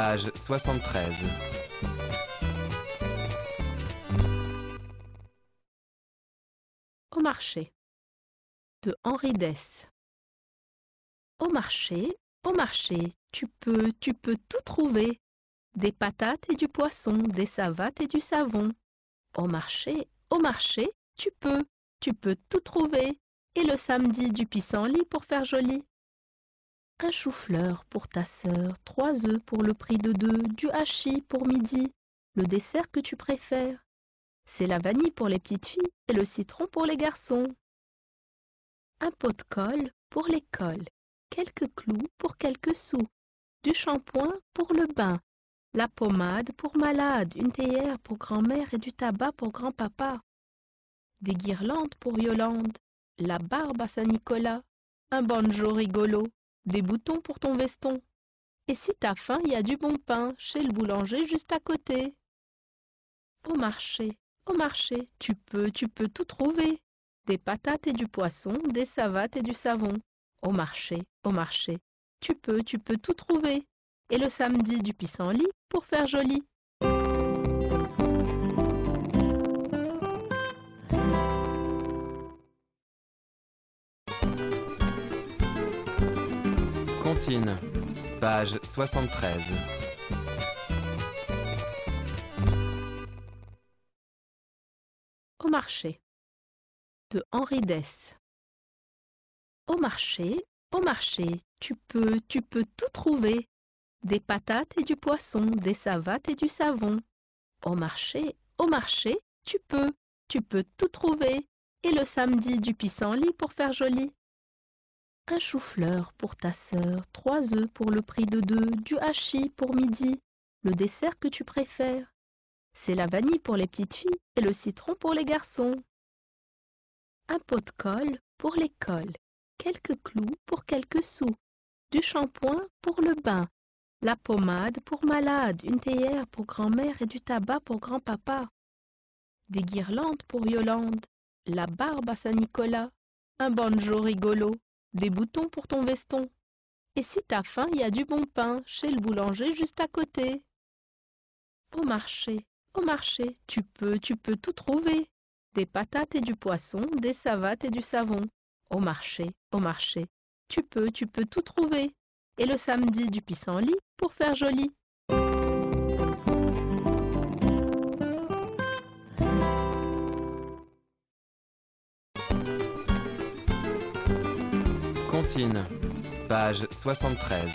page 73. Au marché, de Henri Dess. Au marché, tu peux tout trouver. Des patates et du poisson, des savates et du savon. Au marché, tu peux tout trouver. Et le samedi, du pissenlit pour faire joli. Un chou-fleur pour ta sœur, 3 œufs pour le prix de 2, du hachis pour midi, le dessert que tu préfères. C'est la vanille pour les petites filles et le citron pour les garçons. Un pot de colle pour l'école, quelques clous pour quelques sous, du shampoing pour le bain, la pommade pour malade, une théière pour grand-mère et du tabac pour grand-papa, des guirlandes pour Yolande, la barbe à Saint-Nicolas, un banjo rigolo, des boutons pour ton veston. Et si t'as faim, y a du bon pain chez le boulanger juste à côté. Au marché, tu peux tout trouver. Des patates et du poisson, des savates et du savon. Au marché, tu peux tout trouver. Et le samedi, du pissenlit pour faire joli. Comptine, page 73. Au marché, de Henri Dess. Au marché, tu peux tout trouver. Des patates et du poisson, des savates et du savon. Au marché, tu peux tout trouver. Et le samedi, du pissenlit pour faire joli. Un chou-fleur pour ta sœur, 3 œufs pour le prix de 2, du hachis pour midi, le dessert que tu préfères. C'est la vanille pour les petites filles et le citron pour les garçons. Un pot de colle pour l'école, quelques clous pour quelques sous, du shampoing pour le bain, la pommade pour malade, une théière pour grand-mère et du tabac pour grand-papa, des guirlandes pour Yolande, la barbe à Saint-Nicolas, un banjo rigolo, des boutons pour ton veston. Et si t'as faim, y a du bon pain chez le boulanger juste à côté. Au marché, tu peux tout trouver. Des patates et du poisson, des savates et du savon. Au marché, tu peux tout trouver. Et le samedi, du pissenlit pour faire joli. Comptine, page 73.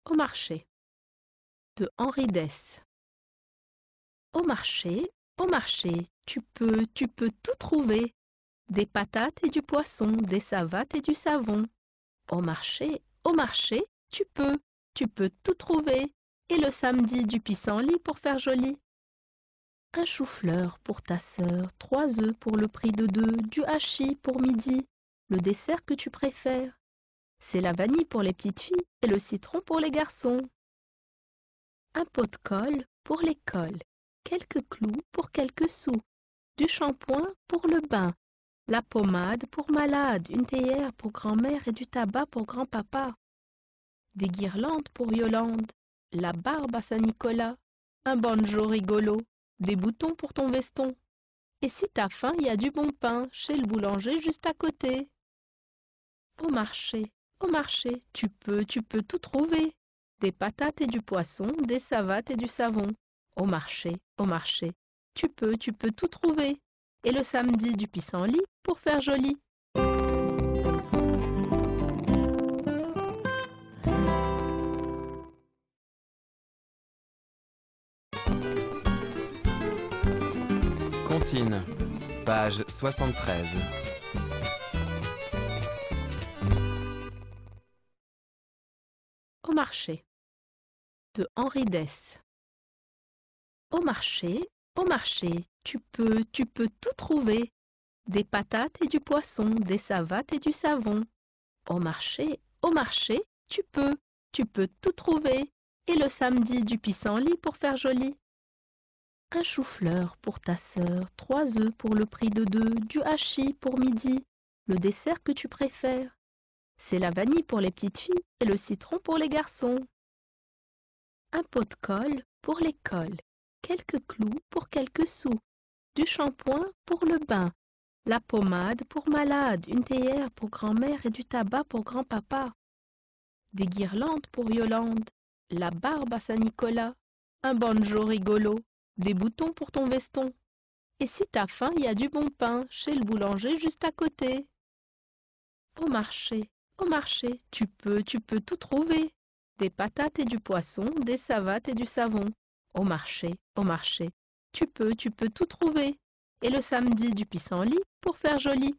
Au marché, de Henri Dess. Au marché, tu peux tout trouver. Des patates et du poisson, des savates et du savon. Au marché, tu peux tout trouver. Et le samedi, du pissenlit pour faire joli. Un chou-fleur pour ta sœur, 3 œufs pour le prix de 2, du hachis pour midi, le dessert que tu préfères. C'est la vanille pour les petites filles et le citron pour les garçons. Un pot de colle pour l'école, quelques clous pour quelques sous, du shampoing pour le bain, la pommade pour malade, une théière pour grand-mère et du tabac pour grand-papa, des guirlandes pour Yolande, la barbe à Saint-Nicolas, un banjo rigolo, des boutons pour ton veston. Et si t'as faim, y a du bon pain chez le boulanger juste à côté. Au marché, tu peux tout trouver. Des patates et du poisson, des savates et du savon. Au marché, tu peux tout trouver. Et le samedi, du pissenlit pour faire joli. Comptine, page 73. Au marché, de Henri Dess. Au marché, tu peux tout trouver. Des patates et du poisson, des savates et du savon. Au marché, tu peux tout trouver. Et le samedi, du pissenlit pour faire joli. Un chou-fleur pour ta sœur, 3 œufs pour le prix de 2, du hachis pour midi, le dessert que tu préfères. C'est la vanille pour les petites filles et le citron pour les garçons. Un pot de colle pour l'école, quelques clous pour quelques sous, du shampoing pour le bain, la pommade pour malade, une théière pour grand-mère et du tabac pour grand-papa, des guirlandes pour Yolande, la barbe à Saint-Nicolas, un banjo rigolo, des boutons pour ton veston. Et si t'as faim, y a du bon pain chez le boulanger juste à côté. Au marché, tu peux tout trouver. Des patates et du poisson, des savates et du savon. Au marché, tu peux tout trouver. Et le samedi du pissenlit pour faire joli.